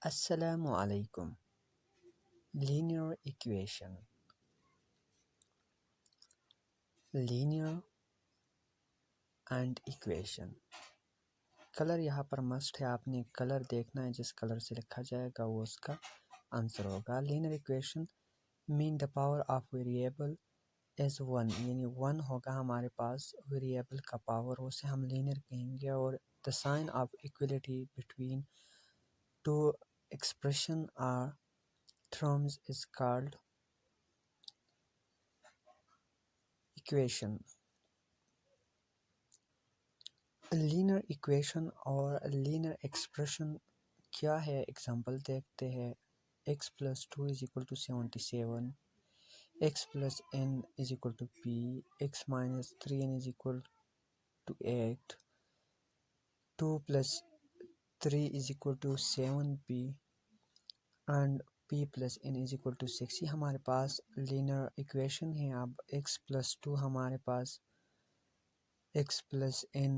Assalamu alaikum. Linear equation. Linear and equation. Colour यहाँ पर must है, आपने कलर देखना है, जिस कलर से लिखा जाएगा वो उसका आंसर होगा। Linear equation mean the power of variable is one, यानी वन होगा हमारे पास वेरिएबल का पावर, उसे हम लीनियर कहेंगे। और the sign of equality between two expression are terms is called equation। Linear equation और लीनियर एक्सप्रेशन क्या है, एग्जांपल देखते हैं। x plus 2 is equal to 77, x plus n is equal to p, x minus 3n is equal to 8, 2 plus 3 is equal to 7p and p plus n is equal to 6। ये हमारे पास linear equation है। अब x plus 2 हमारे पास x plus n,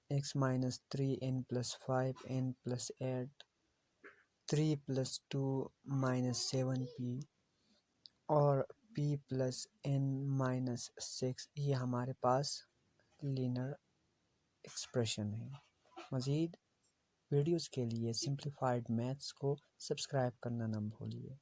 x minus 3n plus 5n plus 8, 3 plus 2 minus 7p और p plus n minus 6, ये हमारे पास linear expression है। मज़ीद वीडियोस के लिए सिंप्लीफाइड मैथ्स को सब्सक्राइब करना ना भूलिए।